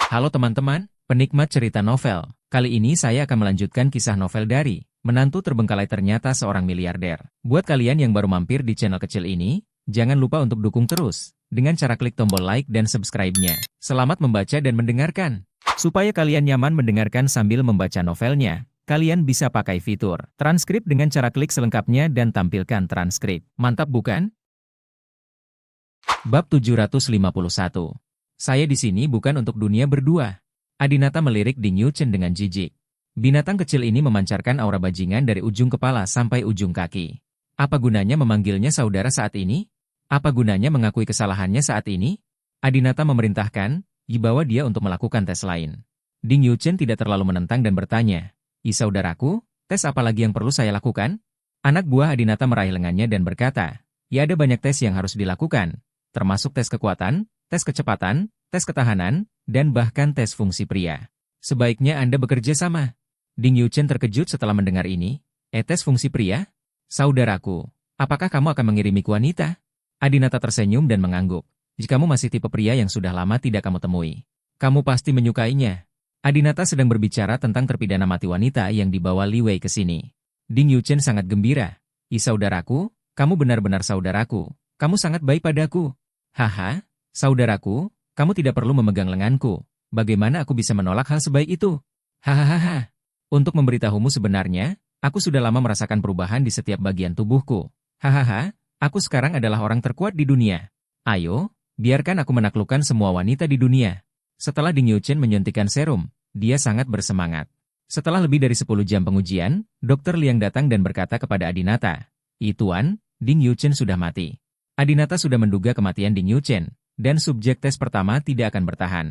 Halo teman-teman, penikmat cerita novel. Kali ini saya akan melanjutkan kisah novel dari Menantu Terbengkalai Ternyata Seorang Miliarder. Buat kalian yang baru mampir di channel kecil ini, jangan lupa untuk dukung terus dengan cara klik tombol like dan subscribe-nya. Selamat membaca dan mendengarkan. Supaya kalian nyaman mendengarkan sambil membaca novelnya, kalian bisa pakai fitur transkrip dengan cara klik selengkapnya dan tampilkan transkrip. Mantap bukan? Bab 751. Saya di sini bukan untuk dunia berdua. Adinata melirik Ding Yuchen dengan jijik. Binatang kecil ini memancarkan aura bajingan dari ujung kepala sampai ujung kaki. Apa gunanya memanggilnya saudara saat ini? Apa gunanya mengakui kesalahannya saat ini? Adinata memerintahkan, dibawa dia untuk melakukan tes lain. Ding Yuchen tidak terlalu menentang dan bertanya, saudaraku, tes apa lagi yang perlu saya lakukan? Anak buah Adinata meraih lengannya dan berkata, ya ada banyak tes yang harus dilakukan, termasuk tes kekuatan, tes kecepatan, tes ketahanan, dan bahkan tes fungsi pria. Sebaiknya Anda bekerja sama. Ding Yuchen terkejut setelah mendengar ini. Tes fungsi pria? Saudaraku, apakah kamu akan mengirimiku wanita? Adinata tersenyum dan mengangguk. Jika kamu masih tipe pria yang sudah lama tidak kamu temui, kamu pasti menyukainya. Adinata sedang berbicara tentang terpidana mati wanita yang dibawa Li Wei ke sini. Ding Yuchen sangat gembira. Saudaraku, kamu benar-benar saudaraku. Kamu sangat baik padaku. Haha. Saudaraku, kamu tidak perlu memegang lenganku. Bagaimana aku bisa menolak hal sebaik itu? Hahaha. Untuk memberitahumu sebenarnya, aku sudah lama merasakan perubahan di setiap bagian tubuhku. Hahaha, aku sekarang adalah orang terkuat di dunia. Ayo, biarkan aku menaklukkan semua wanita di dunia. Setelah Ding Yuchen menyuntikkan serum, dia sangat bersemangat. Setelah lebih dari 10 jam pengujian, Dr. Liang datang dan berkata kepada Adinata, Tuan, Ding Yuchen sudah mati. Adinata sudah menduga kematian Ding Yuchen. Dan subjek tes pertama tidak akan bertahan.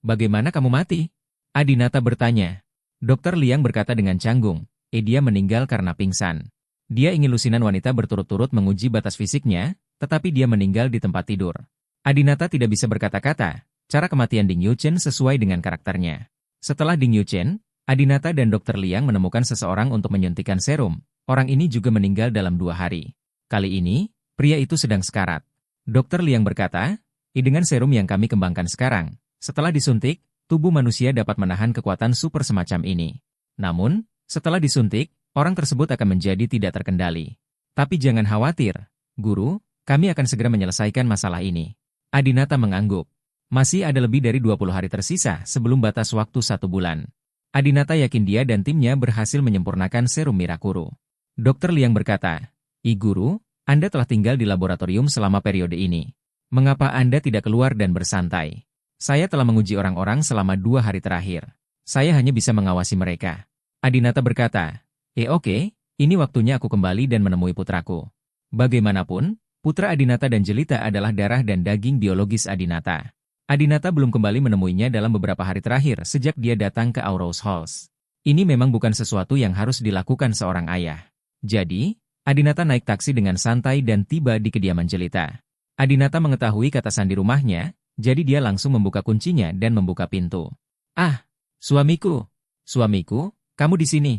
Bagaimana kamu mati? Adinata bertanya. Dr. Liang berkata dengan canggung, dia meninggal karena pingsan. Dia ingin lusinan wanita berturut-turut menguji batas fisiknya, tetapi dia meninggal di tempat tidur. Adinata tidak bisa berkata-kata, cara kematian Ding Yuchen sesuai dengan karakternya. Setelah Ding Yuchen, Adinata dan Dr. Liang menemukan seseorang untuk menyuntikkan serum. Orang ini juga meninggal dalam 2 hari. Kali ini, pria itu sedang sekarat. Dr. Liang berkata, dengan serum yang kami kembangkan sekarang, setelah disuntik, tubuh manusia dapat menahan kekuatan super semacam ini. Namun, setelah disuntik, orang tersebut akan menjadi tidak terkendali. Tapi jangan khawatir, Guru, kami akan segera menyelesaikan masalah ini. Adinata mengangguk. Masih ada lebih dari 20 hari tersisa sebelum batas waktu 1 bulan. Adinata yakin dia dan timnya berhasil menyempurnakan serum Mirakuru. Dr. Liang berkata, Guru, Anda telah tinggal di laboratorium selama periode ini. Mengapa Anda tidak keluar dan bersantai? Saya telah menguji orang-orang selama 2 hari terakhir. Saya hanya bisa mengawasi mereka. Adinata berkata, oke, ini waktunya aku kembali dan menemui putraku. Bagaimanapun, putra Adinata dan Jelita adalah darah dan daging biologis Adinata. Adinata belum kembali menemuinya dalam beberapa hari terakhir sejak dia datang ke Aurous Halls. Ini memang bukan sesuatu yang harus dilakukan seorang ayah. Jadi, Adinata naik taksi dengan santai dan tiba di kediaman Jelita. Adinata mengetahui kata sandi rumahnya, jadi dia langsung membuka kuncinya dan membuka pintu. Suamiku! Suamiku, kamu di sini.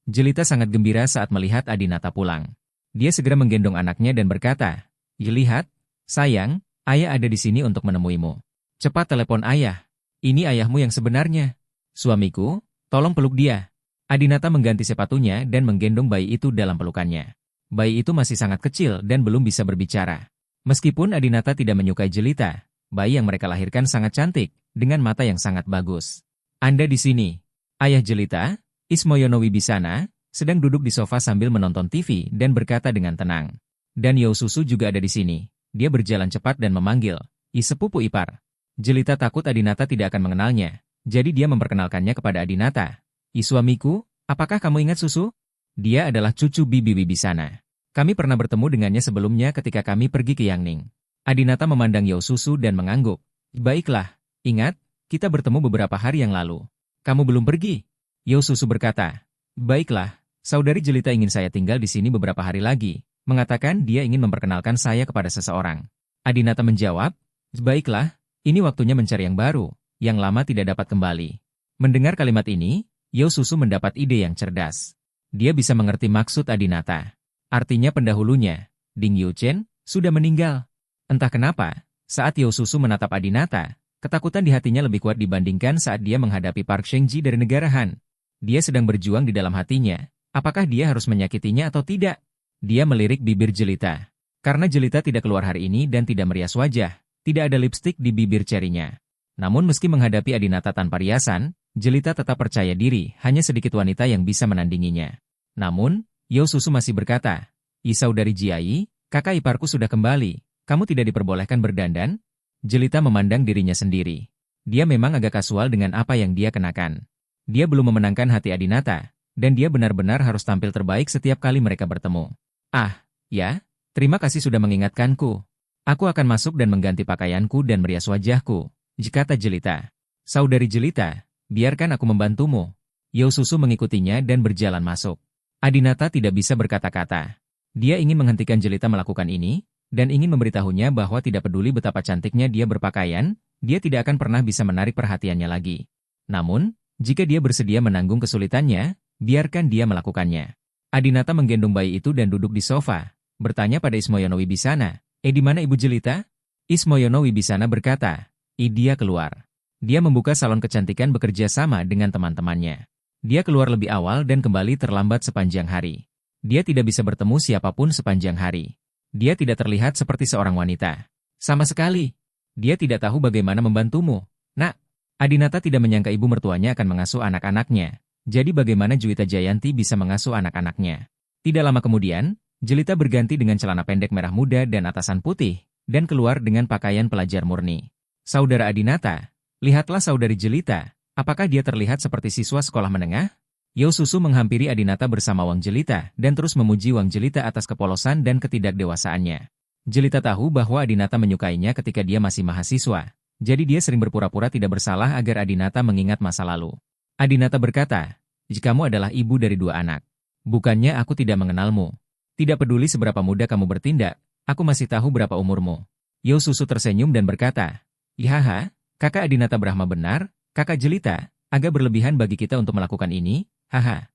Jelita sangat gembira saat melihat Adinata pulang. Dia segera menggendong anaknya dan berkata, lihat, sayang, ayah ada di sini untuk menemuimu. Cepat telepon ayah. Ini ayahmu yang sebenarnya. Suamiku, tolong peluk dia. Adinata mengganti sepatunya dan menggendong bayi itu dalam pelukannya. Bayi itu masih sangat kecil dan belum bisa berbicara. Meskipun Adinata tidak menyukai Jelita, bayi yang mereka lahirkan sangat cantik, dengan mata yang sangat bagus. Anda di sini. Ayah Jelita, Ismoyono Wibisana, sedang duduk di sofa sambil menonton TV dan berkata dengan tenang. Dan Yosusu juga ada di sini. Dia berjalan cepat dan memanggil, sepupu ipar. Jelita takut Adinata tidak akan mengenalnya, jadi dia memperkenalkannya kepada Adinata. Suamiku, apakah kamu ingat Susu? Dia adalah cucu Bibi Wibisana. Kami pernah bertemu dengannya sebelumnya ketika kami pergi ke Yangning. Adinata memandang Yosusu dan mengangguk. Baiklah, ingat, kita bertemu beberapa hari yang lalu. Kamu belum pergi? Yosusu berkata. Baiklah, saudari Jelita ingin saya tinggal di sini beberapa hari lagi, mengatakan dia ingin memperkenalkan saya kepada seseorang. Adinata menjawab, baiklah, ini waktunya mencari yang baru, yang lama tidak dapat kembali. Mendengar kalimat ini, Yosusu mendapat ide yang cerdas. Dia bisa mengerti maksud Adinata. Artinya pendahulunya, Ding Yuchen, sudah meninggal. Entah kenapa, saat Yosusu menatap Adinata, Ketakutan di hatinya lebih kuat dibandingkan saat dia menghadapi Park Sheng-ji dari negara Han. Dia sedang berjuang di dalam hatinya. Apakah dia harus menyakitinya atau tidak? Dia melirik bibir Jelita. Karena Jelita tidak keluar hari ini dan tidak merias wajah, tidak ada lipstik di bibir cerinya. Namun meski menghadapi Adinata tanpa riasan, Jelita tetap percaya diri, hanya sedikit wanita yang bisa menandinginya. Namun, Yo Susu masih berkata, "Saudari Jiai, kakak iparku sudah kembali. Kamu tidak diperbolehkan berdandan?" Jelita memandang dirinya sendiri. Dia memang agak kasual dengan apa yang dia kenakan. Dia belum memenangkan hati Adinata, dan dia benar-benar harus tampil terbaik setiap kali mereka bertemu. "Ah, ya, terima kasih sudah mengingatkanku. Aku akan masuk dan mengganti pakaianku dan merias wajahku," kata Jelita. "Saudari Jelita, biarkan aku membantumu." Yo Susu mengikutinya dan berjalan masuk. Adinata tidak bisa berkata-kata. Dia ingin menghentikan Jelita melakukan ini, dan ingin memberitahunya bahwa tidak peduli betapa cantiknya dia berpakaian, dia tidak akan pernah bisa menarik perhatiannya lagi. Namun, jika dia bersedia menanggung kesulitannya, biarkan dia melakukannya. Adinata menggendong bayi itu dan duduk di sofa, bertanya pada Ismoyono Wibisana, di mana Ibu Jelita?" Ismoyono Wibisana berkata, dia keluar. Dia membuka salon kecantikan bekerja sama dengan teman-temannya. Dia keluar lebih awal dan kembali terlambat sepanjang hari. Dia tidak bisa bertemu siapapun sepanjang hari. Dia tidak terlihat seperti seorang wanita. Sama sekali. Dia tidak tahu bagaimana membantumu. "Nak." Adinata tidak menyangka ibu mertuanya akan mengasuh anak-anaknya. Jadi bagaimana Juwita Jayanti bisa mengasuh anak-anaknya? Tidak lama kemudian, Jelita berganti dengan celana pendek merah muda dan atasan putih, dan keluar dengan pakaian pelajar murni. "Saudara Adinata, lihatlah saudari Jelita. Apakah dia terlihat seperti siswa sekolah menengah?" Yo Susu menghampiri Adinata bersama Wang Jelita dan terus memuji Wang Jelita atas kepolosan dan ketidakdewasaannya. Jelita tahu bahwa Adinata menyukainya ketika dia masih mahasiswa, jadi dia sering berpura-pura tidak bersalah agar Adinata mengingat masa lalu. Adinata berkata, "Kamu adalah ibu dari 2 anak. Bukannya aku tidak mengenalmu. Tidak peduli seberapa muda kamu bertindak, aku masih tahu berapa umurmu." Yo Susu tersenyum dan berkata, "Haha, kakak Adinata Brahma benar, kakak Jelita, agak berlebihan bagi kita untuk melakukan ini. Haha.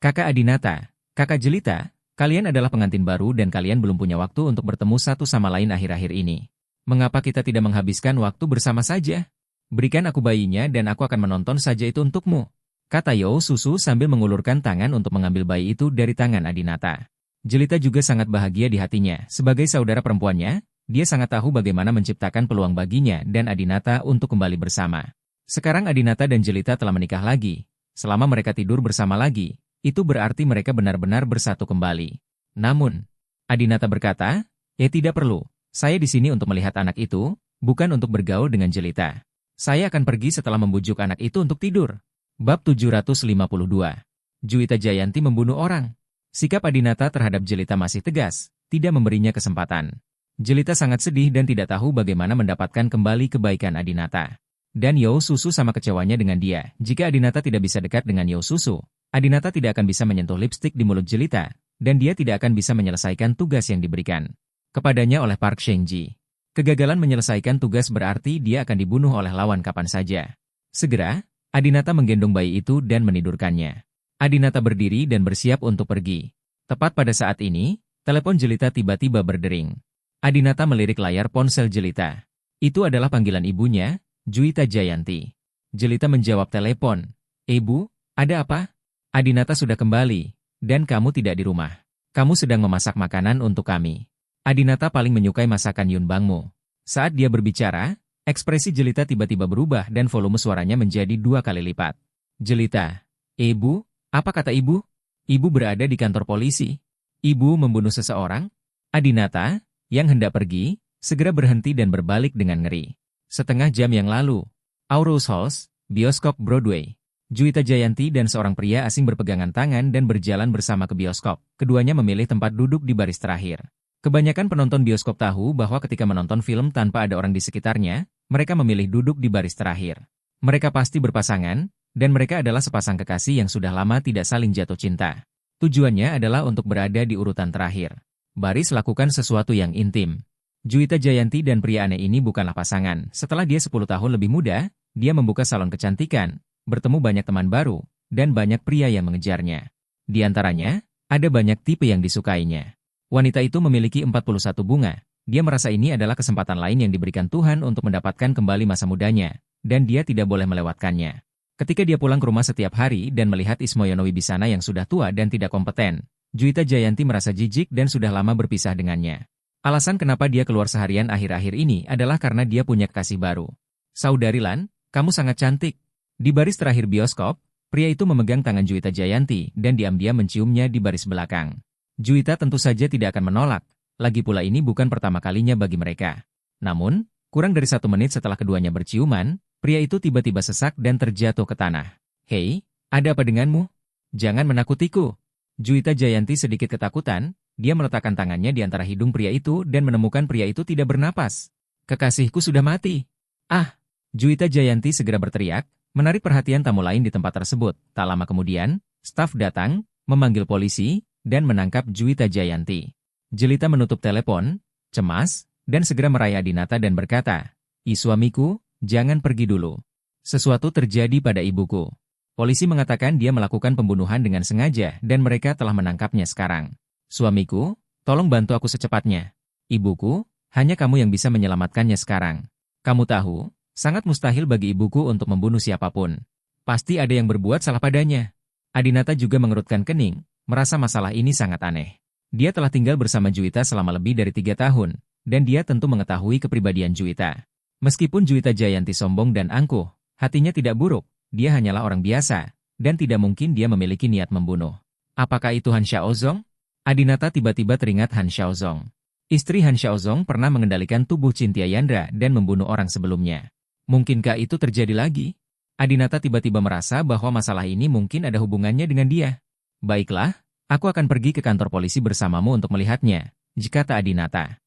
Kakak Adinata, kakak Jelita, kalian adalah pengantin baru dan kalian belum punya waktu untuk bertemu satu sama lain akhir-akhir ini. Mengapa kita tidak menghabiskan waktu bersama saja? Berikan aku bayinya dan aku akan menonton saja itu untukmu," kata Yo Susu sambil mengulurkan tangan untuk mengambil bayi itu dari tangan Adinata. Jelita juga sangat bahagia di hatinya. Sebagai saudara perempuannya, dia sangat tahu bagaimana menciptakan peluang baginya dan Adinata untuk kembali bersama. Sekarang Adinata dan Jelita telah menikah lagi. Selama mereka tidur bersama lagi, itu berarti mereka benar-benar bersatu kembali. Namun, Adinata berkata, tidak perlu. Saya di sini untuk melihat anak itu, bukan untuk bergaul dengan Jelita. Saya akan pergi setelah membujuk anak itu untuk tidur." Bab 752. Juwita Jayanti membunuh orang. Sikap Adinata terhadap Jelita masih tegas, tidak memberinya kesempatan. Jelita sangat sedih dan tidak tahu bagaimana mendapatkan kembali kebaikan Adinata. Dan Yo Susu sama kecewanya dengan dia. Jika Adinata tidak bisa dekat dengan Yo Susu, Adinata tidak akan bisa menyentuh lipstik di mulut Jelita, dan dia tidak akan bisa menyelesaikan tugas yang diberikan kepadanya oleh Park Sheng-ji. Kegagalan menyelesaikan tugas berarti dia akan dibunuh oleh lawan kapan saja. Segera, Adinata menggendong bayi itu dan menidurkannya. Adinata berdiri dan bersiap untuk pergi. Tepat pada saat ini, telepon Jelita tiba-tiba berdering. Adinata melirik layar ponsel Jelita. Itu adalah panggilan ibunya, Juwita Jayanti. Jelita menjawab telepon. "Ibu, ada apa?" "Adinata sudah kembali, dan kamu tidak di rumah. Kamu sedang memasak makanan untuk kami." Adinata paling menyukai masakan Yun Bangmo. Saat dia berbicara, ekspresi Jelita tiba-tiba berubah dan volume suaranya menjadi 2 kali lipat. "Jelita, ibu, apa kata ibu? Ibu berada di kantor polisi. Ibu membunuh seseorang?" Adinata, yang hendak pergi, segera berhenti dan berbalik dengan ngeri. Setengah jam yang lalu, Aurus Halls, bioskop Broadway. Juwita Jayanti dan seorang pria asing berpegangan tangan dan berjalan bersama ke bioskop. Keduanya memilih tempat duduk di baris terakhir. Kebanyakan penonton bioskop tahu bahwa ketika menonton film tanpa ada orang di sekitarnya, mereka memilih duduk di baris terakhir. Mereka pasti berpasangan, dan mereka adalah sepasang kekasih yang sudah lama tidak saling jatuh cinta. Tujuannya adalah untuk berada di urutan terakhir. Baris lakukan sesuatu yang intim. Juwita Jayanti dan pria aneh ini bukanlah pasangan. Setelah dia 10 tahun lebih muda, dia membuka salon kecantikan, bertemu banyak teman baru, dan banyak pria yang mengejarnya. Di antaranya, ada banyak tipe yang disukainya. Wanita itu memiliki 41 bunga, Dia merasa ini adalah kesempatan lain yang diberikan Tuhan untuk mendapatkan kembali masa mudanya, dan dia tidak boleh melewatkannya. Ketika dia pulang ke rumah setiap hari dan melihat Ismoyono Wibisana yang sudah tua dan tidak kompeten, Juwita Jayanti merasa jijik dan sudah lama berpisah dengannya. Alasan kenapa dia keluar seharian akhir-akhir ini adalah karena dia punya kekasih baru. Saudari Lan, kamu sangat cantik. Di baris terakhir bioskop, pria itu memegang tangan Juwita Jayanti dan diam-diam menciumnya di baris belakang. Juwita tentu saja tidak akan menolak. Lagi pula ini bukan pertama kalinya bagi mereka. Namun, kurang dari 1 menit setelah keduanya berciuman, pria itu tiba-tiba sesak dan terjatuh ke tanah. Hei, ada apa denganmu? Jangan menakutiku. Juwita Jayanti sedikit ketakutan, dia meletakkan tangannya di antara hidung pria itu dan menemukan pria itu tidak bernapas. Kekasihku sudah mati. Ah! Juwita Jayanti segera berteriak, menarik perhatian tamu lain di tempat tersebut. Tak lama kemudian, staf datang, memanggil polisi, dan menangkap Juwita Jayanti. Jelita menutup telepon, cemas, dan segera meraih Adinata dan berkata, suamiku, jangan pergi dulu. Sesuatu terjadi pada ibuku. Polisi mengatakan dia melakukan pembunuhan dengan sengaja dan mereka telah menangkapnya sekarang. Suamiku, tolong bantu aku secepatnya. Ibuku, hanya kamu yang bisa menyelamatkannya sekarang. Kamu tahu, sangat mustahil bagi ibuku untuk membunuh siapapun. Pasti ada yang berbuat salah padanya. Adinata juga mengerutkan kening, merasa masalah ini sangat aneh. Dia telah tinggal bersama Juwita selama lebih dari 3 tahun, dan dia tentu mengetahui kepribadian Juwita. Meskipun Juwita Jayanti sombong dan angkuh, hatinya tidak buruk, dia hanyalah orang biasa, dan tidak mungkin dia memiliki niat membunuh. Apakah itu Han Xiaozong? Adinata tiba-tiba teringat Han Xiaozong. Istri Han Xiaozong pernah mengendalikan tubuh Cintia Yandra dan membunuh orang sebelumnya. Mungkinkah itu terjadi lagi? Adinata tiba-tiba merasa bahwa masalah ini mungkin ada hubungannya dengan dia. Baiklah, aku akan pergi ke kantor polisi bersamamu untuk melihatnya, kata Adinata.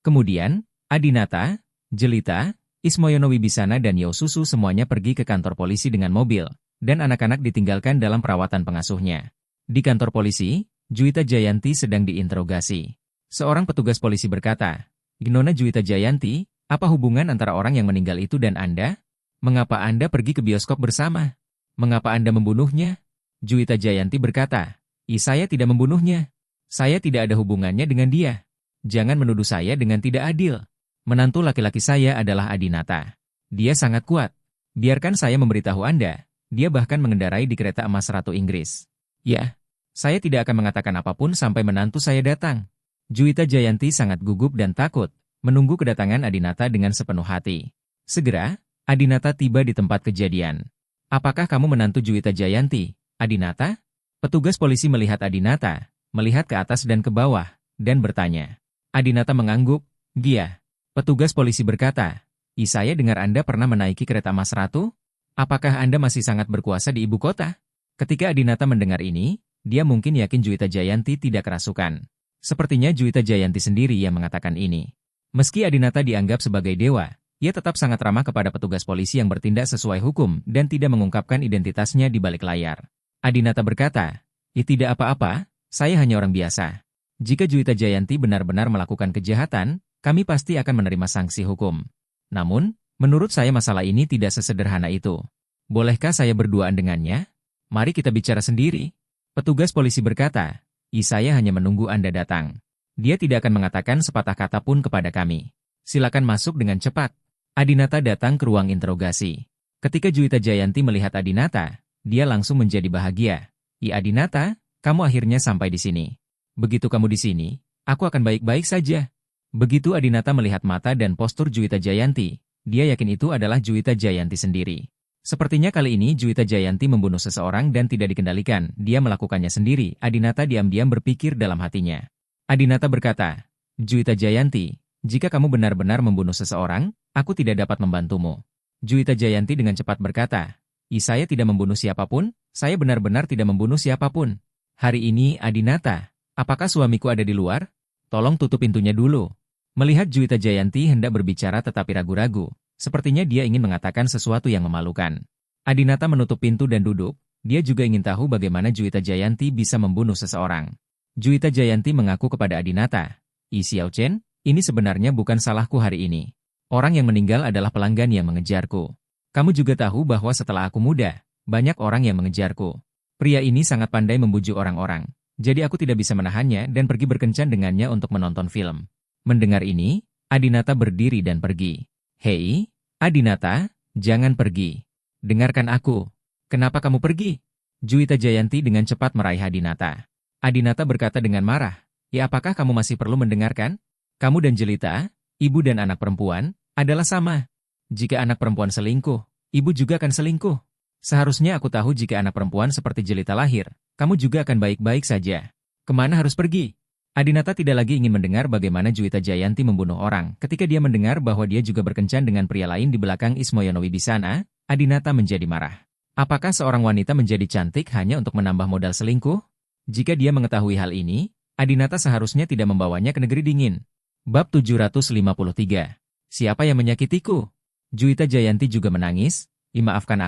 Kemudian, Adinata, Jelita, Ismoyono Wibisana dan Yosusu semuanya pergi ke kantor polisi dengan mobil, dan anak-anak ditinggalkan dalam perawatan pengasuhnya. Di kantor polisi, Juwita Jayanti sedang diinterogasi. Seorang petugas polisi berkata, Nona Juwita Jayanti, apa hubungan antara orang yang meninggal itu dan Anda? Mengapa Anda pergi ke bioskop bersama? Mengapa Anda membunuhnya? Juwita Jayanti berkata, saya tidak membunuhnya. Saya tidak ada hubungannya dengan dia. Jangan menuduh saya dengan tidak adil. Menantu laki-laki saya adalah Adinata. Dia sangat kuat. Biarkan saya memberitahu Anda, dia bahkan mengendarai di kereta emas Ratu Inggris. Ya, saya tidak akan mengatakan apapun sampai menantu saya datang. Juwita Jayanti sangat gugup dan takut, menunggu kedatangan Adinata dengan sepenuh hati. Segera, Adinata tiba di tempat kejadian. Apakah kamu menantu Juwita Jayanti, Adinata? Petugas polisi melihat Adinata, melihat ke atas dan ke bawah, dan bertanya. Adinata mengangguk, Gia. Petugas polisi berkata, saya dengar Anda pernah menaiki kereta emas Ratu? Apakah Anda masih sangat berkuasa di ibu kota? Ketika Adinata mendengar ini, dia mungkin yakin Juwita Jayanti tidak kerasukan. Sepertinya Juwita Jayanti sendiri yang mengatakan ini. Meski Adinata dianggap sebagai dewa, ia tetap sangat ramah kepada petugas polisi yang bertindak sesuai hukum dan tidak mengungkapkan identitasnya di balik layar. Adinata berkata, tidak apa-apa, saya hanya orang biasa. Jika Juwita Jayanti benar-benar melakukan kejahatan, kami pasti akan menerima sanksi hukum. Namun, menurut saya masalah ini tidak sesederhana itu. Bolehkah saya berduaan dengannya? Mari kita bicara sendiri. Petugas polisi berkata, saya hanya menunggu Anda datang. Dia tidak akan mengatakan sepatah kata pun kepada kami. Silakan masuk dengan cepat. Adinata datang ke ruang interogasi. Ketika Juwita Jayanti melihat Adinata, dia langsung menjadi bahagia. Adinata, kamu akhirnya sampai di sini. Begitu kamu di sini, aku akan baik-baik saja. Begitu Adinata melihat mata dan postur Juwita Jayanti, dia yakin itu adalah Juwita Jayanti sendiri. Sepertinya kali ini Juwita Jayanti membunuh seseorang dan tidak dikendalikan, dia melakukannya sendiri. Adinata diam-diam berpikir dalam hatinya. Adinata berkata, Juwita Jayanti, jika kamu benar-benar membunuh seseorang, aku tidak dapat membantumu. Juwita Jayanti dengan cepat berkata, saya tidak membunuh siapapun, saya benar-benar tidak membunuh siapapun. Hari ini, Adinata, apakah suamiku ada di luar? Tolong tutup pintunya dulu. Melihat Juwita Jayanti hendak berbicara tetapi ragu-ragu, sepertinya dia ingin mengatakan sesuatu yang memalukan. Adinata menutup pintu dan duduk, dia juga ingin tahu bagaimana Juwita Jayanti bisa membunuh seseorang. Juwita Jayanti mengaku kepada Adinata, Xiao Chen, ini sebenarnya bukan salahku hari ini. Orang yang meninggal adalah pelanggan yang mengejarku. Kamu juga tahu bahwa setelah aku muda, banyak orang yang mengejarku. Pria ini sangat pandai membujuk orang-orang. Jadi aku tidak bisa menahannya dan pergi berkencan dengannya untuk menonton film. Mendengar ini, Adinata berdiri dan pergi. Hei, Adinata, jangan pergi. Dengarkan aku. Kenapa kamu pergi? Juwita Jayanti dengan cepat meraih Adinata. Adinata berkata dengan marah, ya apakah kamu masih perlu mendengarkan? Kamu dan Jelita, ibu dan anak perempuan, adalah sama. Jika anak perempuan selingkuh, ibu juga akan selingkuh. Seharusnya aku tahu jika anak perempuan seperti Jelita lahir, kamu juga akan baik-baik saja. Kemana harus pergi? Adinata tidak lagi ingin mendengar bagaimana Juwita Jayanti membunuh orang. Ketika dia mendengar bahwa dia juga berkencan dengan pria lain di belakang Ismoyono Wibisana, Adinata menjadi marah. Apakah seorang wanita menjadi cantik hanya untuk menambah modal selingkuh? Jika dia mengetahui hal ini, Adinata seharusnya tidak membawanya ke negeri dingin. Bab 753. Siapa yang menyakitiku? Juwita Jayanti juga menangis. Maafkan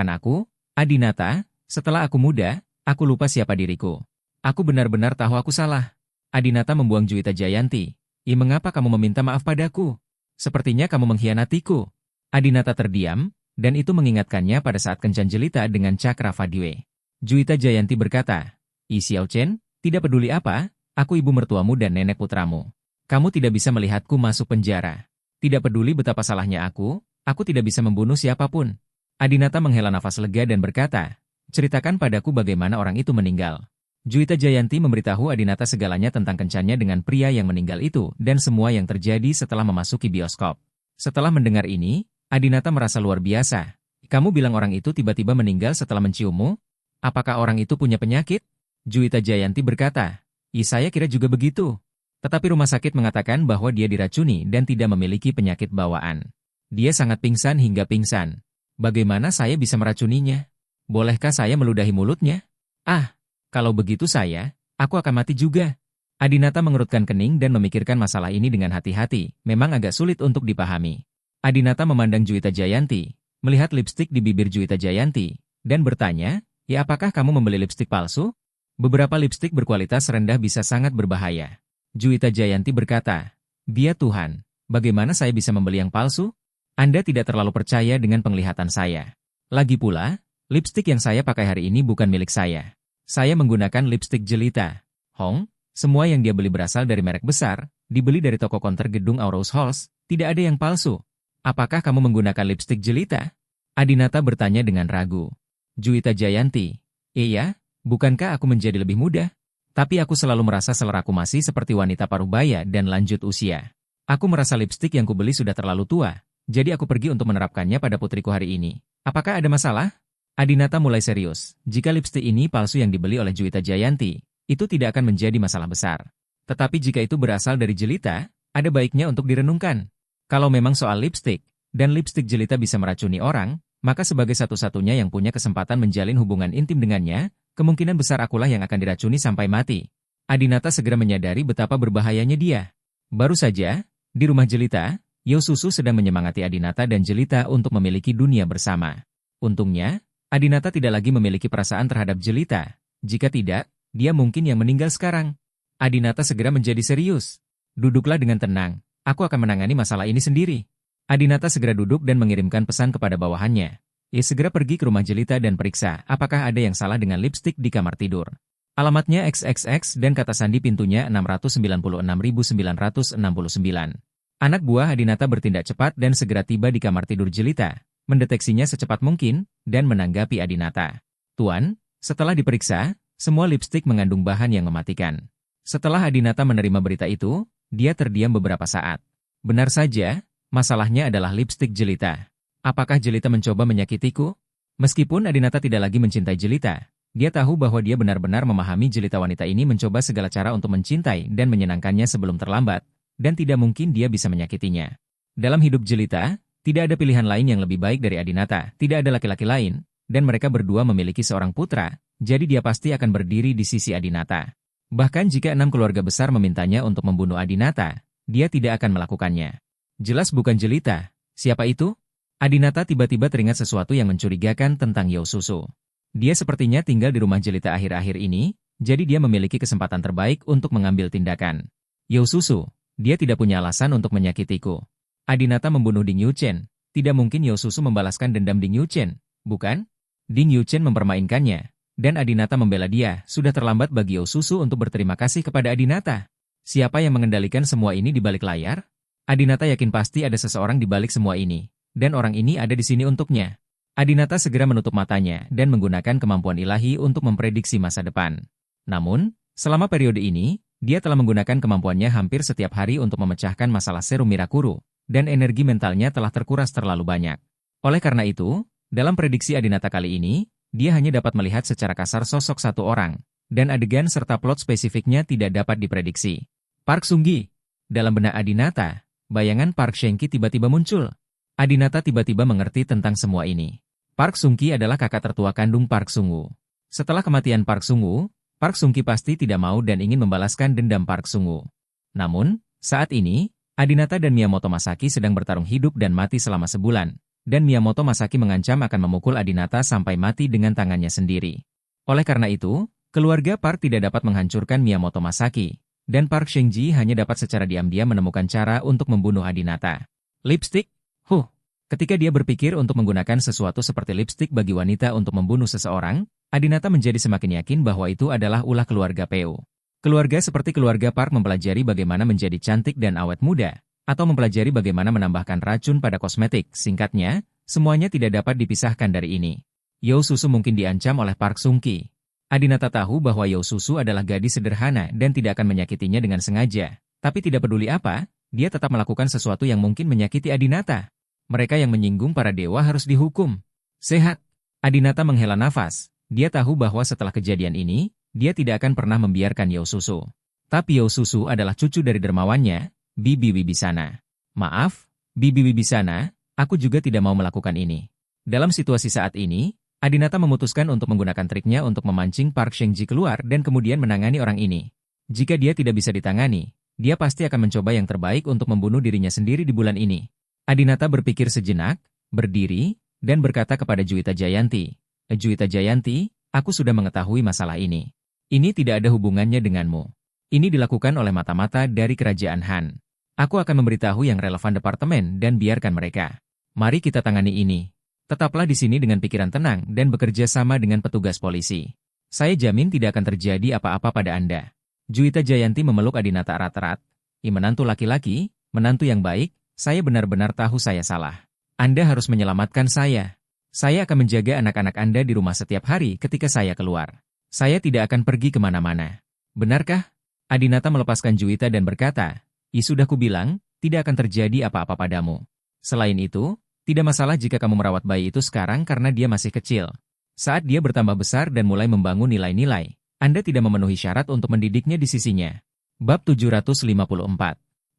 aku, Adinata, setelah aku muda, aku lupa siapa diriku. Aku benar-benar tahu aku salah. Adinata membuang Juwita Jayanti. Mengapa kamu meminta maaf padaku? Sepertinya kamu mengkhianatiku. Adinata terdiam, dan itu mengingatkannya pada saat kencan Jelita dengan Cakra Fadwe. Juwita Jayanti berkata, Xiao Chen, tidak peduli apa, aku ibu mertuamu dan nenek putramu. Kamu tidak bisa melihatku masuk penjara. Tidak peduli betapa salahnya aku tidak bisa membunuh siapapun. Adinata menghela nafas lega dan berkata, ceritakan padaku bagaimana orang itu meninggal. Juwita Jayanti memberitahu Adinata segalanya tentang kencannya dengan pria yang meninggal itu dan semua yang terjadi setelah memasuki bioskop. Setelah mendengar ini, Adinata merasa luar biasa. Kamu bilang orang itu tiba-tiba meninggal setelah menciummu? Apakah orang itu punya penyakit? Juwita Jayanti berkata, saya kira juga begitu. Tetapi rumah sakit mengatakan bahwa dia diracuni dan tidak memiliki penyakit bawaan. Dia sangat pingsan hingga pingsan. Bagaimana saya bisa meracuninya? Bolehkah saya meludahi mulutnya? Kalau begitu aku akan mati juga. Adinata mengerutkan kening dan memikirkan masalah ini dengan hati-hati, memang agak sulit untuk dipahami. Adinata memandang Juwita Jayanti, melihat lipstik di bibir Juwita Jayanti, dan bertanya, apakah kamu membeli lipstik palsu? Beberapa lipstik berkualitas rendah bisa sangat berbahaya. Juwita Jayanti berkata, dia Tuhan, bagaimana saya bisa membeli yang palsu? Anda tidak terlalu percaya dengan penglihatan saya. Lagi pula, lipstik yang saya pakai hari ini bukan milik saya. Saya menggunakan lipstik Jelita. Semua yang dia beli berasal dari merek besar, dibeli dari toko konter gedung Aurous Halls, tidak ada yang palsu. Apakah kamu menggunakan lipstik Jelita? Adinata bertanya dengan ragu. Juwita Jayanti, iya, bukankah aku menjadi lebih muda? Tapi aku selalu merasa seleraku masih seperti wanita parubaya dan lanjut usia. Aku merasa lipstik yang kubeli sudah terlalu tua, jadi aku pergi untuk menerapkannya pada putriku hari ini. Apakah ada masalah? Adinata mulai serius. Jika lipstik ini palsu yang dibeli oleh Juwita Jayanti, itu tidak akan menjadi masalah besar. Tetapi jika itu berasal dari Jelita, ada baiknya untuk direnungkan. Kalau memang soal lipstik, dan lipstik Jelita bisa meracuni orang, maka sebagai satu-satunya yang punya kesempatan menjalin hubungan intim dengannya, kemungkinan besar akulah yang akan diracuni sampai mati. Adinata segera menyadari betapa berbahayanya dia. Baru saja, di rumah Jelita, Yosusu sedang menyemangati Adinata dan Jelita untuk memiliki dunia bersama. Untungnya, Adinata tidak lagi memiliki perasaan terhadap Jelita. Jika tidak, dia mungkin yang meninggal sekarang. Adinata segera menjadi serius. Duduklah dengan tenang, aku akan menangani masalah ini sendiri. Adinata segera duduk dan mengirimkan pesan kepada bawahannya. Segera pergi ke rumah Jelita dan periksa apakah ada yang salah dengan lipstik di kamar tidur. Alamatnya XXX dan kata sandi pintunya 696.969. Anak buah Adinata bertindak cepat dan segera tiba di kamar tidur Jelita, mendeteksinya secepat mungkin, dan menanggapi Adinata. Tuan, setelah diperiksa, semua lipstik mengandung bahan yang mematikan. Setelah Adinata menerima berita itu, dia terdiam beberapa saat. Benar saja, masalahnya adalah lipstik Jelita. Apakah Jelita mencoba menyakitiku? Meskipun Adinata tidak lagi mencintai Jelita, dia tahu bahwa dia benar-benar memahami Jelita wanita ini mencoba segala cara untuk mencintai dan menyenangkannya sebelum terlambat, dan tidak mungkin dia bisa menyakitinya. Dalam hidup Jelita, tidak ada pilihan lain yang lebih baik dari Adinata, tidak ada laki-laki lain, dan mereka berdua memiliki seorang putra, jadi dia pasti akan berdiri di sisi Adinata. Bahkan jika 6 keluarga besar memintanya untuk membunuh Adinata, dia tidak akan melakukannya. Jelas bukan Jelita. Siapa itu? Adinata tiba-tiba teringat sesuatu yang mencurigakan tentang Yosusu. Dia sepertinya tinggal di rumah Jelita akhir-akhir ini, jadi dia memiliki kesempatan terbaik untuk mengambil tindakan. Yosusu, dia tidak punya alasan untuk menyakitiku. Adinata membunuh Ding Yuchen. Tidak mungkin Yosusu membalaskan dendam Ding Yuchen, bukan? Ding Yuchen mempermainkannya, dan Adinata membela dia. Sudah terlambat bagi Yosusu untuk berterima kasih kepada Adinata. Siapa yang mengendalikan semua ini di balik layar? Adinata yakin pasti ada seseorang di balik semua ini, dan orang ini ada di sini untuknya. Adinata segera menutup matanya dan menggunakan kemampuan ilahi untuk memprediksi masa depan. Namun, selama periode ini, dia telah menggunakan kemampuannya hampir setiap hari untuk memecahkan masalah serum Mirakuru, dan energi mentalnya telah terkuras terlalu banyak. Oleh karena itu, dalam prediksi Adinata kali ini, dia hanya dapat melihat secara kasar sosok satu orang, dan adegan serta plot spesifiknya tidak dapat diprediksi. Park Sung-gi. Dalam benak Adinata, bayangan Park Sheng-ki tiba-tiba muncul. Adinata tiba-tiba mengerti tentang semua ini. Park Sung-ki adalah kakak tertua kandung Park Sung-woo. Setelah kematian Park Sung-woo, Park Sung-ki pasti tidak mau dan ingin membalaskan dendam Park Sung-woo. Namun, saat ini, Adinata dan Miyamoto Masaki sedang bertarung hidup dan mati selama sebulan, dan Miyamoto Masaki mengancam akan memukul Adinata sampai mati dengan tangannya sendiri. Oleh karena itu, keluarga Park tidak dapat menghancurkan Miyamoto Masaki, dan Park Sheng-ji hanya dapat secara diam-diam menemukan cara untuk membunuh Adinata. Lipstick? Ketika dia berpikir untuk menggunakan sesuatu seperti lipstick bagi wanita untuk membunuh seseorang, Adinata menjadi semakin yakin bahwa itu adalah ulah keluarga Peu. Keluarga seperti keluarga Park mempelajari bagaimana menjadi cantik dan awet muda, atau mempelajari bagaimana menambahkan racun pada kosmetik. Singkatnya, semuanya tidak dapat dipisahkan dari ini. Yo Susu mungkin diancam oleh Park Sung-ki. Adinata tahu bahwa Yo Susu adalah gadis sederhana dan tidak akan menyakitinya dengan sengaja. Tapi tidak peduli apa, dia tetap melakukan sesuatu yang mungkin menyakiti Adinata. Mereka yang menyinggung para dewa harus dihukum. Sehat. Adinata menghela nafas. Dia tahu bahwa setelah kejadian ini, dia tidak akan pernah membiarkan Yo Susu. Tapi Yo Susu adalah cucu dari dermawannya, Bibi Wibisana. Maaf, Bibi Wibisana, aku juga tidak mau melakukan ini. Dalam situasi saat ini, Adinata memutuskan untuk menggunakan triknya untuk memancing Park Sheng-ji keluar dan kemudian menangani orang ini. Jika dia tidak bisa ditangani, dia pasti akan mencoba yang terbaik untuk membunuh dirinya sendiri di bulan ini. Adinata berpikir sejenak, berdiri, dan berkata kepada Juwita Jayanti, Juwita Jayanti, aku sudah mengetahui masalah ini. Ini tidak ada hubungannya denganmu. Ini dilakukan oleh mata-mata dari kerajaan Han. Aku akan memberitahu yang relevan departemen dan biarkan mereka. Mari kita tangani ini. Tetaplah di sini dengan pikiran tenang dan bekerja sama dengan petugas polisi. Saya jamin tidak akan terjadi apa-apa pada Anda. Juwita Jayanti memeluk Adinata erat-erat. Menantu laki-laki, menantu yang baik, saya benar-benar tahu saya salah. Anda harus menyelamatkan saya. Saya akan menjaga anak-anak Anda di rumah setiap hari ketika saya keluar. Saya tidak akan pergi kemana-mana. Benarkah? Adinata melepaskan Juwita dan berkata, sudah kubilang, tidak akan terjadi apa-apa padamu. Selain itu, tidak masalah jika kamu merawat bayi itu sekarang karena dia masih kecil. Saat dia bertambah besar dan mulai membangun nilai-nilai, Anda tidak memenuhi syarat untuk mendidiknya di sisinya. Bab 754.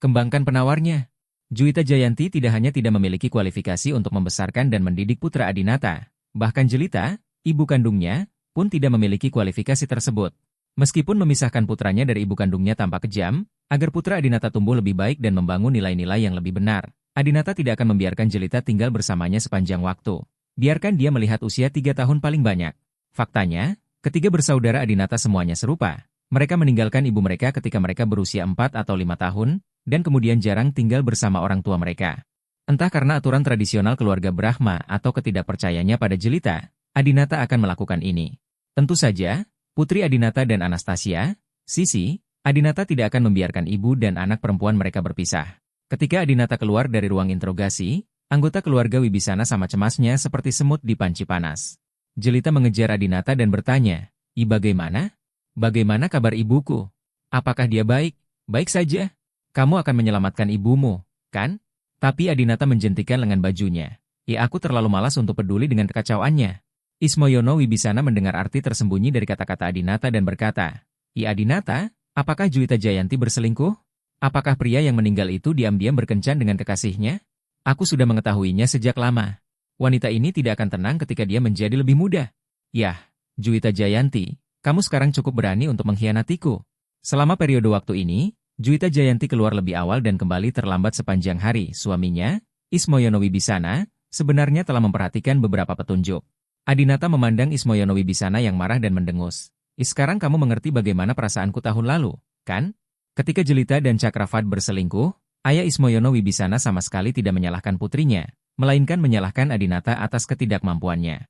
Kembangkan penawarnya. Juwita Jayanti tidak hanya tidak memiliki kualifikasi untuk membesarkan dan mendidik putra Adinata, bahkan Jelita, ibu kandungnya, pun tidak memiliki kualifikasi tersebut. Meskipun memisahkan putranya dari ibu kandungnya tanpa kejam, agar putra Adinata tumbuh lebih baik dan membangun nilai-nilai yang lebih benar, Adinata tidak akan membiarkan Jelita tinggal bersamanya sepanjang waktu. Biarkan dia melihat usia 3 tahun paling banyak. Faktanya, ketiga bersaudara Adinata semuanya serupa. Mereka meninggalkan ibu mereka ketika mereka berusia 4 atau 5 tahun, dan kemudian jarang tinggal bersama orang tua mereka. Entah karena aturan tradisional keluarga Brahma atau ketidakpercayaannya pada Jelita, Adinata akan melakukan ini. Tentu saja, putri Adinata dan Anastasia, Sisi, Adinata tidak akan membiarkan ibu dan anak perempuan mereka berpisah. Ketika Adinata keluar dari ruang interogasi, anggota keluarga Wibisana sama cemasnya seperti semut di panci panas. Jelita mengejar Adinata dan bertanya, bagaimana? Bagaimana kabar ibuku? Apakah dia baik? Baik saja. Kamu akan menyelamatkan ibumu, kan? Tapi Adinata menjentikan lengan bajunya. Aku terlalu malas untuk peduli dengan kekacauannya. Ismoyono Wibisana mendengar arti tersembunyi dari kata-kata Adinata dan berkata, Adinata, apakah Juwita Jayanti berselingkuh? Apakah pria yang meninggal itu diam-diam berkencan dengan kekasihnya? Aku sudah mengetahuinya sejak lama. Wanita ini tidak akan tenang ketika dia menjadi lebih muda. Yah, Juwita Jayanti, kamu sekarang cukup berani untuk mengkhianatiku. Selama periode waktu ini, Juwita Jayanti keluar lebih awal dan kembali terlambat sepanjang hari. Suaminya, Ismoyono Wibisana, sebenarnya telah memperhatikan beberapa petunjuk. Adinata memandang Ismoyono Wibisana yang marah dan mendengus. Sekarang kamu mengerti bagaimana perasaanku tahun lalu, kan? Ketika Jelita dan Cakravad berselingkuh, ayah Ismoyono Wibisana sama sekali tidak menyalahkan putrinya, melainkan menyalahkan Adinata atas ketidakmampuannya.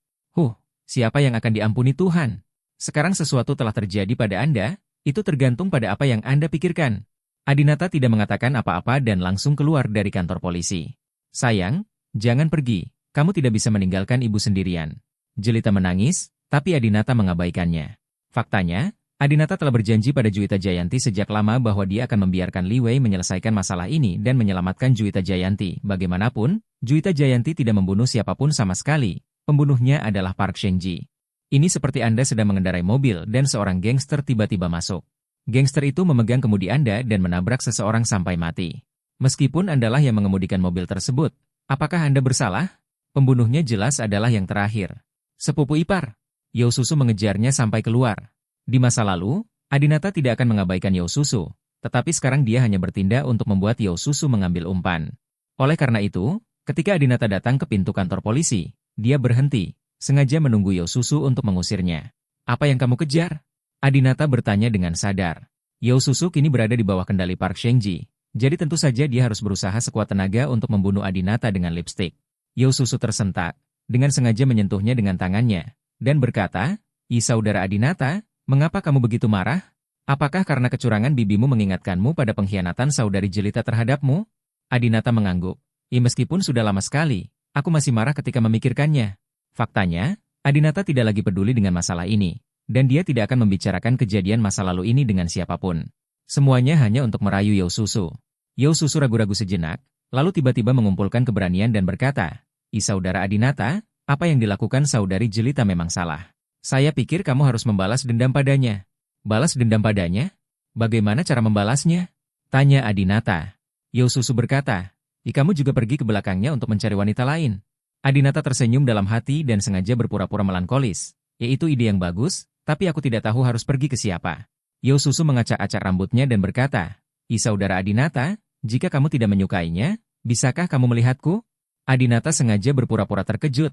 Siapa yang akan diampuni Tuhan? Sekarang sesuatu telah terjadi pada Anda, itu tergantung pada apa yang Anda pikirkan. Adinata tidak mengatakan apa-apa dan langsung keluar dari kantor polisi. Sayang, jangan pergi. Kamu tidak bisa meninggalkan ibu sendirian. Jelita menangis, tapi Adinata mengabaikannya. Faktanya, Adinata telah berjanji pada Juwita Jayanti sejak lama bahwa dia akan membiarkan Li Wei menyelesaikan masalah ini dan menyelamatkan Juwita Jayanti. Bagaimanapun, Juwita Jayanti tidak membunuh siapapun sama sekali. Pembunuhnya adalah Park Sheng-ji. Ini seperti Anda sedang mengendarai mobil dan seorang gangster tiba-tiba masuk. Gangster itu memegang kemudi Anda dan menabrak seseorang sampai mati. Meskipun Andalah yang mengemudikan mobil tersebut, apakah Anda bersalah? Pembunuhnya jelas adalah yang terakhir. Sepupu ipar. Yo Susu mengejarnya sampai keluar. Di masa lalu, Adinata tidak akan mengabaikan Yo Susu, tetapi sekarang dia hanya bertindak untuk membuat Yo Susu mengambil umpan. Oleh karena itu, ketika Adinata datang ke pintu kantor polisi, dia berhenti, sengaja menunggu Yo Susu untuk mengusirnya. Apa yang kamu kejar? Adinata bertanya dengan sadar. Yo Susu kini berada di bawah kendali Park Sheng-ji, jadi tentu saja dia harus berusaha sekuat tenaga untuk membunuh Adinata dengan lipstik. Yo Susu tersentak, dengan sengaja menyentuhnya dengan tangannya, dan berkata, saudara Adinata, mengapa kamu begitu marah? Apakah karena kecurangan bibimu mengingatkanmu pada pengkhianatan saudari Jelita terhadapmu? Adinata mengangguk. Meskipun sudah lama sekali, aku masih marah ketika memikirkannya. Faktanya, Adinata tidak lagi peduli dengan masalah ini. Dan dia tidak akan membicarakan kejadian masa lalu ini dengan siapapun. Semuanya hanya untuk merayu Yo Susu. Yo Susu ragu-ragu sejenak, lalu tiba-tiba mengumpulkan keberanian dan berkata, saudara Adinata, apa yang dilakukan saudari Jelita memang salah. Saya pikir kamu harus membalas dendam padanya. Balas dendam padanya? Bagaimana cara membalasnya? Tanya Adinata. Yo Susu berkata, kamu juga pergi ke belakangnya untuk mencari wanita lain. Adinata tersenyum dalam hati dan sengaja berpura-pura melankolis. Itu ide yang bagus, tapi aku tidak tahu harus pergi ke siapa. Yo Susu mengacak-acak rambutnya dan berkata, saudara Adinata, jika kamu tidak menyukainya, bisakah kamu melihatku? Adinata sengaja berpura-pura terkejut.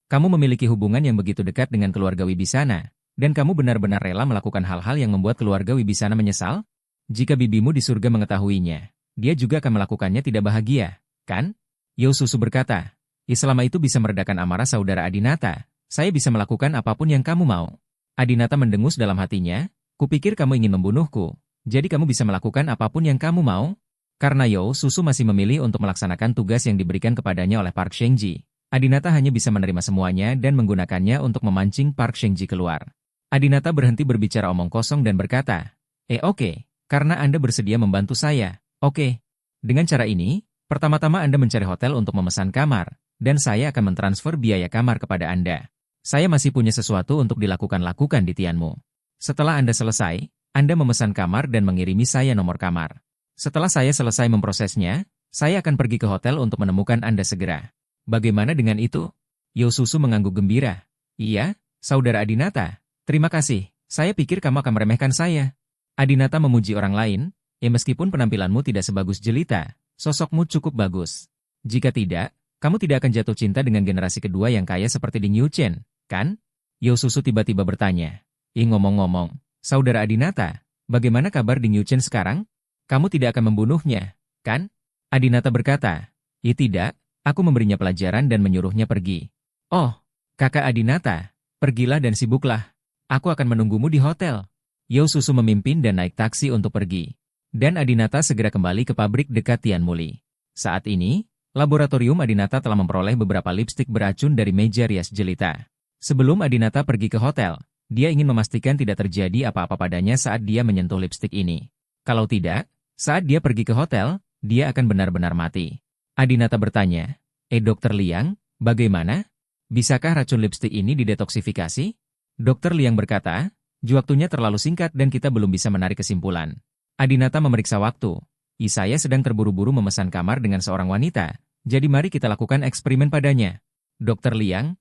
Kamu memiliki hubungan yang begitu dekat dengan keluarga Wibisana, dan kamu benar-benar rela melakukan hal-hal yang membuat keluarga Wibisana menyesal? Jika bibimu di surga mengetahuinya, dia juga akan melakukannya tidak bahagia, kan? Yo Susu berkata, selama itu bisa meredakan amarah saudara Adinata, saya bisa melakukan apapun yang kamu mau. Adinata mendengus dalam hatinya, kupikir kamu ingin membunuhku, jadi kamu bisa melakukan apapun yang kamu mau? Karena Yo Susu masih memilih untuk melaksanakan tugas yang diberikan kepadanya oleh Park Sheng-ji, Adinata hanya bisa menerima semuanya dan menggunakannya untuk memancing Park Sheng-ji keluar. Adinata berhenti berbicara omong kosong dan berkata, oke, karena Anda bersedia membantu saya, oke. Dengan cara ini, pertama-tama Anda mencari hotel untuk memesan kamar, dan saya akan mentransfer biaya kamar kepada Anda. Saya masih punya sesuatu untuk dilakukan di Tianmu. Setelah Anda selesai, Anda memesan kamar dan mengirimi saya nomor kamar. Setelah saya selesai memprosesnya, saya akan pergi ke hotel untuk menemukan Anda segera. Bagaimana dengan itu? Yo Susu mengangguk gembira. Iya, saudara Adinata. Terima kasih, saya pikir kamu akan meremehkan saya. Adinata memuji orang lain, meskipun penampilanmu tidak sebagus Jelita, sosokmu cukup bagus. Jika tidak, kamu tidak akan jatuh cinta dengan generasi kedua yang kaya seperti Ding Yuchen, kan? Yo Susu tiba-tiba bertanya. Ngomong-ngomong, saudara Adinata, bagaimana kabar Ding Yuchen sekarang? Kamu tidak akan membunuhnya, kan? Adinata berkata, tidak, aku memberinya pelajaran dan menyuruhnya pergi. Oh, kakak Adinata, pergilah dan sibuklah. Aku akan menunggumu di hotel. Yo Susu memimpin dan naik taksi untuk pergi. Dan Adinata segera kembali ke pabrik dekat Tianmuli. Saat ini, laboratorium Adinata telah memperoleh beberapa lipstik beracun dari meja rias Jelita. Sebelum Adinata pergi ke hotel, dia ingin memastikan tidak terjadi apa-apa padanya saat dia menyentuh lipstik ini. Kalau tidak, saat dia pergi ke hotel, dia akan benar-benar mati. Adinata bertanya, Dr. Liang, bagaimana? Bisakah racun lipstik ini didetoksifikasi? Dr. Liang berkata, waktunya terlalu singkat dan kita belum bisa menarik kesimpulan. Adinata memeriksa waktu. Saya sedang terburu-buru memesan kamar dengan seorang wanita, jadi mari kita lakukan eksperimen padanya. Dr. Liang,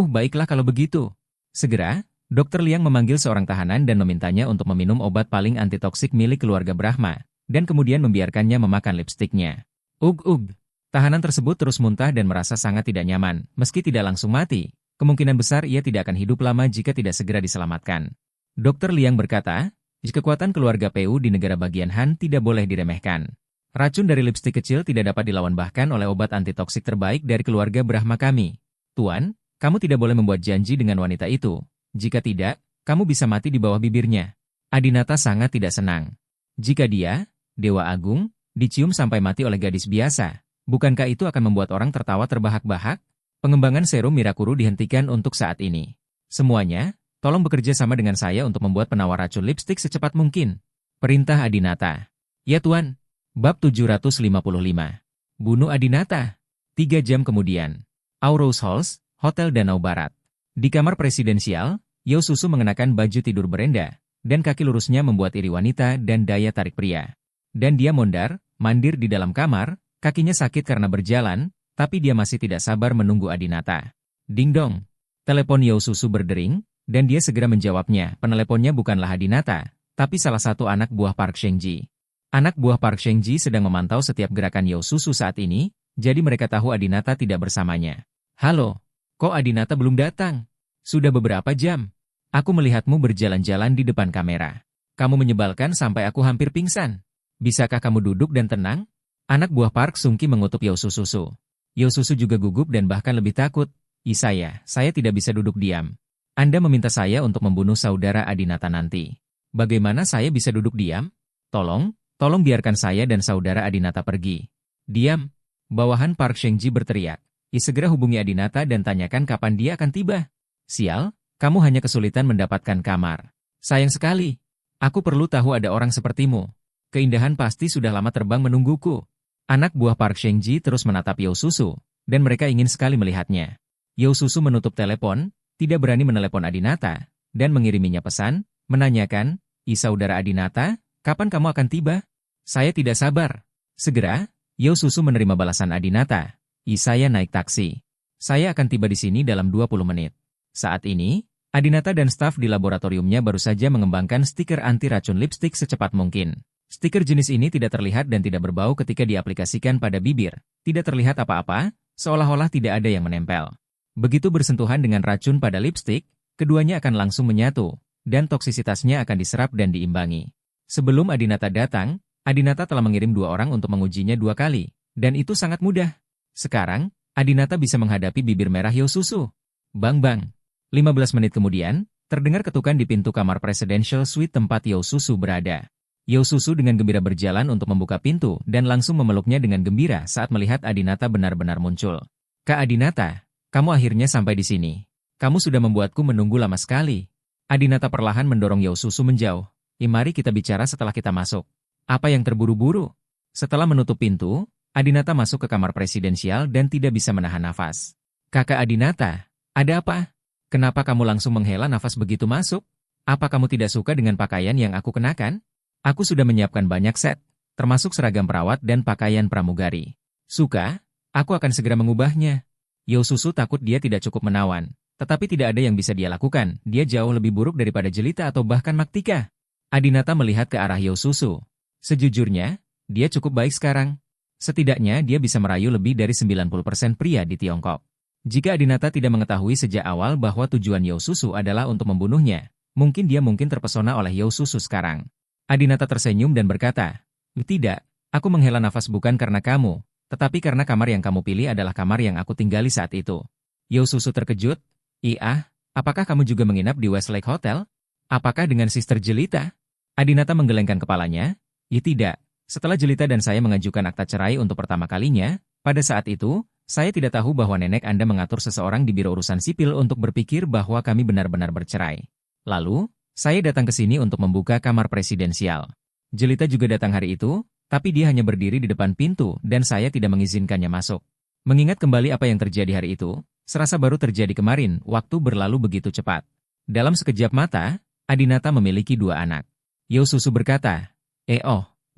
baiklah kalau begitu. Segera, Dr. Liang memanggil seorang tahanan dan memintanya untuk meminum obat paling antitoksik milik keluarga Brahma, dan kemudian membiarkannya memakan lipstiknya. Ug. Tahanan tersebut terus muntah dan merasa sangat tidak nyaman, meski tidak langsung mati. Kemungkinan besar ia tidak akan hidup lama jika tidak segera diselamatkan. Dr. Liang berkata, kekuatan keluarga PU di negara bagian Han tidak boleh diremehkan. Racun dari lipstik kecil tidak dapat dilawan bahkan oleh obat antitoksik terbaik dari keluarga Brahma kami. Tuan, kamu tidak boleh membuat janji dengan wanita itu. Jika tidak, kamu bisa mati di bawah bibirnya. Adinata sangat tidak senang. Jika dia, Dewa Agung, dicium sampai mati oleh gadis biasa, bukankah itu akan membuat orang tertawa terbahak-bahak? Pengembangan serum Mirakuru dihentikan untuk saat ini. Semuanya, tolong bekerja sama dengan saya untuk membuat penawar racun lipstik secepat mungkin. Perintah Adinata. Ya Tuan. Bab 755. Bunuh Adinata. 3 jam kemudian. Aurose Halls, Hotel Danau Barat. Di kamar presidensial, Yao Susu mengenakan baju tidur berenda, dan kaki lurusnya membuat iri wanita dan daya tarik pria. Dan dia mandir di dalam kamar, kakinya sakit karena berjalan, tapi dia masih tidak sabar menunggu Adinata. Ding dong. Telepon Yao Susu berdering, dan dia segera menjawabnya. Peneleponnya bukanlah Adinata, tapi salah satu anak buah Park Shengji. Anak buah Park Shengji sedang memantau setiap gerakan Yao Susu saat ini, jadi mereka tahu Adinata tidak bersamanya. Halo, kok Adinata belum datang? Sudah beberapa jam. Aku melihatmu berjalan-jalan di depan kamera. Kamu menyebalkan sampai aku hampir pingsan. Bisakah kamu duduk dan tenang? Anak buah Park Sungki mengutuk Yao Susu. Yao Susu juga gugup dan bahkan lebih takut. Saya tidak bisa duduk diam. Anda meminta saya untuk membunuh saudara Adinata nanti. Bagaimana saya bisa duduk diam? Tolong biarkan saya dan saudara Adinata pergi. Diam. Bawahan Park Shengji berteriak. Segera hubungi Adinata dan tanyakan kapan dia akan tiba. Sial, kamu hanya kesulitan mendapatkan kamar. Sayang sekali. Aku perlu tahu ada orang sepertimu. Keindahan pasti sudah lama terbang menungguku. Anak buah Park Shengji terus menatap Yao Susu, dan mereka ingin sekali melihatnya. Yao Susu menutup telepon, tidak berani menelepon Adinata, dan mengiriminya pesan, menanyakan, saudara Adinata, kapan kamu akan tiba? Saya tidak sabar. Segera, Yao Susu menerima balasan Adinata. Saya naik taksi. Saya akan tiba di sini dalam 20 menit. Saat ini, Adinata dan staf di laboratoriumnya baru saja mengembangkan stiker anti racun lipstik secepat mungkin. Stiker jenis ini tidak terlihat dan tidak berbau ketika diaplikasikan pada bibir. Tidak terlihat apa-apa, seolah-olah tidak ada yang menempel. Begitu bersentuhan dengan racun pada lipstik, keduanya akan langsung menyatu, dan toksisitasnya akan diserap dan diimbangi. Sebelum Adinata datang, Adinata telah mengirim 2 orang untuk mengujinya 2 kali, dan itu sangat mudah. Sekarang, Adinata bisa menghadapi bibir merah Yao Susu. Bang-bang. 15 menit kemudian, terdengar ketukan di pintu kamar Presidential Suite tempat Yao Susu berada. Yao Susu dengan gembira berjalan untuk membuka pintu dan langsung memeluknya dengan gembira saat melihat Adinata benar-benar muncul. Kak Adinata, kamu akhirnya sampai di sini. Kamu sudah membuatku menunggu lama sekali. Adinata perlahan mendorong Yao Susu menjauh. Mari kita bicara setelah kita masuk. Apa yang terburu-buru? Setelah menutup pintu, Adinata masuk ke kamar presidensial dan tidak bisa menahan nafas. Kakak Adinata, ada apa? Kenapa kamu langsung menghela nafas begitu masuk? Apa kamu tidak suka dengan pakaian yang aku kenakan? Aku sudah menyiapkan banyak set, termasuk seragam perawat dan pakaian pramugari. Suka? Aku akan segera mengubahnya. Yao Susu takut dia tidak cukup menawan, tetapi tidak ada yang bisa dia lakukan. Dia jauh lebih buruk daripada Jelita atau bahkan Maktika. Adinata melihat ke arah Yao Susu. Sejujurnya, dia cukup baik sekarang. Setidaknya dia bisa merayu lebih dari 90% pria di Tiongkok. Jika Adinata tidak mengetahui sejak awal bahwa tujuan Yao Susu adalah untuk membunuhnya, mungkin dia terpesona oleh Yao Susu sekarang. Adinata tersenyum dan berkata, "Tidak, aku menghela nafas bukan karena kamu, tetapi karena kamar yang kamu pilih adalah kamar yang aku tinggali saat itu." Yao Susu terkejut. Apakah kamu juga menginap di Westlake Hotel? Apakah dengan Sister Jelita? Adinata menggelengkan kepalanya. Tidak. Setelah Jelita dan saya mengajukan akta cerai untuk pertama kalinya, pada saat itu, saya tidak tahu bahwa nenek Anda mengatur seseorang di Biro Urusan Sipil untuk berpikir bahwa kami benar-benar bercerai. Lalu, saya datang ke sini untuk membuka kamar presidensial. Jelita juga datang hari itu, tapi dia hanya berdiri di depan pintu dan saya tidak mengizinkannya masuk. Mengingat kembali apa yang terjadi hari itu, serasa baru terjadi kemarin, waktu berlalu begitu cepat. Dalam sekejap mata, Adinata memiliki 2 anak. Yao Susu berkata,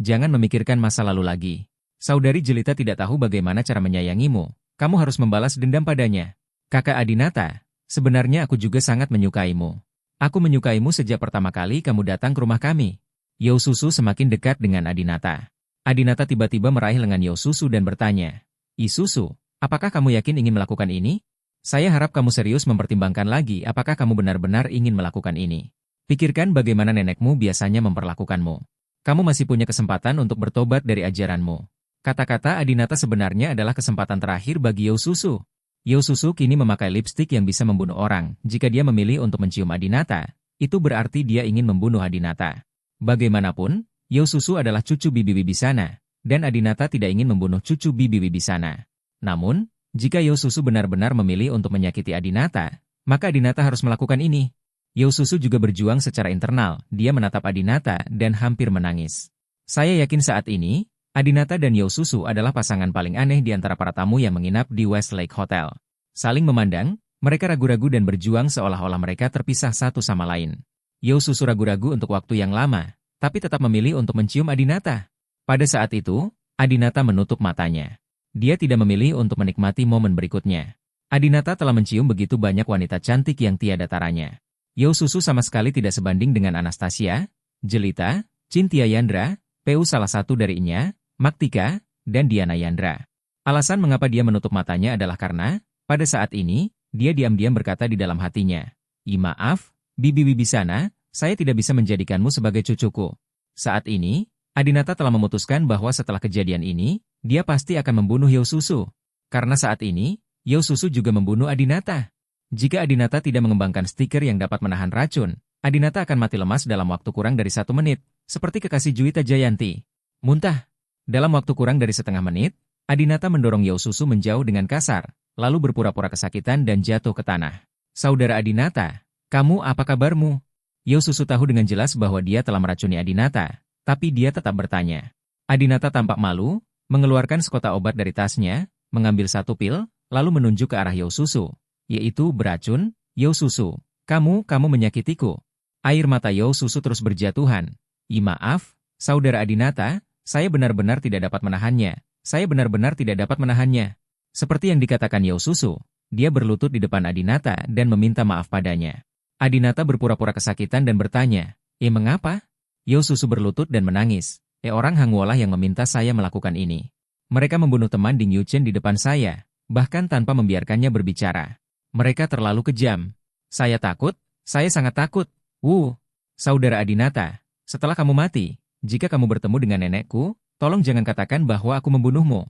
jangan memikirkan masa lalu lagi. Saudari Jelita tidak tahu bagaimana cara menyayangimu. Kamu harus membalas dendam padanya. Kakak Adinata, sebenarnya aku juga sangat menyukaimu. Aku menyukaimu sejak pertama kali kamu datang ke rumah kami. Yao Susu semakin dekat dengan Adinata. Adinata tiba-tiba meraih lengan Yao Susu dan bertanya, Susu, apakah kamu yakin ingin melakukan ini? Saya harap kamu serius mempertimbangkan lagi apakah kamu benar-benar ingin melakukan ini. Pikirkan bagaimana nenekmu biasanya memperlakukanmu. Kamu masih punya kesempatan untuk bertobat dari ajaranmu. Kata-kata Adinata sebenarnya adalah kesempatan terakhir bagi Yao Susu. Yao Susu kini memakai lipstik yang bisa membunuh orang. Jika dia memilih untuk mencium Adinata, itu berarti dia ingin membunuh Adinata. Bagaimanapun, Susu adalah cucu Bibi Wibisana, dan Adinata tidak ingin membunuh cucu Bibi Wibisana. Namun, jika Susu benar-benar memilih untuk menyakiti Adinata, maka Adinata harus melakukan ini. Susu juga berjuang secara internal, dia menatap Adinata dan hampir menangis. Saya yakin saat ini, Adinata dan Susu adalah pasangan paling aneh di antara para tamu yang menginap di Westlake Hotel. Saling memandang, mereka ragu-ragu dan berjuang seolah-olah mereka terpisah satu sama lain. Susu ragu-ragu untuk waktu yang lama, tapi tetap memilih untuk mencium Adinata. Pada saat itu, Adinata menutup matanya. Dia tidak memilih untuk menikmati momen berikutnya. Adinata telah mencium begitu banyak wanita cantik yang tiada taranya. Susu sama sekali tidak sebanding dengan Anastasia, Jelita, Cynthia Yandra, PU salah satu darinya, Maktika, dan Diana Yandra. Alasan mengapa dia menutup matanya adalah karena, pada saat ini, dia diam-diam berkata di dalam hatinya, maaf, Bibi Wibisana, saya tidak bisa menjadikanmu sebagai cucuku. Saat ini, Adinata telah memutuskan bahwa setelah kejadian ini, dia pasti akan membunuh Susu. Karena saat ini, Susu juga membunuh Adinata. Jika Adinata tidak mengembangkan stiker yang dapat menahan racun, Adinata akan mati lemas dalam waktu kurang dari 1 menit, seperti kekasih Juwita Jayanti. Muntah. Dalam waktu kurang dari setengah menit, Adinata mendorong Susu menjauh dengan kasar, lalu berpura-pura kesakitan dan jatuh ke tanah. Saudara Adinata, kamu apa kabarmu? Susu tahu dengan jelas bahwa dia telah meracuni Adinata, tapi dia tetap bertanya. Adinata tampak malu, mengeluarkan sekotak obat dari tasnya, mengambil 1 pil, lalu menunjuk ke arah Susu, yaitu beracun. Susu, kamu menyakitiku. Air mata Susu terus berjatuhan. Maaf, saudara Adinata, saya benar-benar tidak dapat menahannya. Saya benar-benar tidak dapat menahannya. Seperti yang dikatakan Susu, dia berlutut di depan Adinata dan meminta maaf padanya. Adinata berpura-pura kesakitan dan bertanya, mengapa? Susu berlutut dan menangis. Orang Hangwolah yang meminta saya melakukan ini. Mereka membunuh teman Ding Yuchen di depan saya, bahkan tanpa membiarkannya berbicara. Mereka terlalu kejam. Saya takut, saya sangat takut. Saudara Adinata, setelah kamu mati, jika kamu bertemu dengan nenekku, tolong jangan katakan bahwa aku membunuhmu.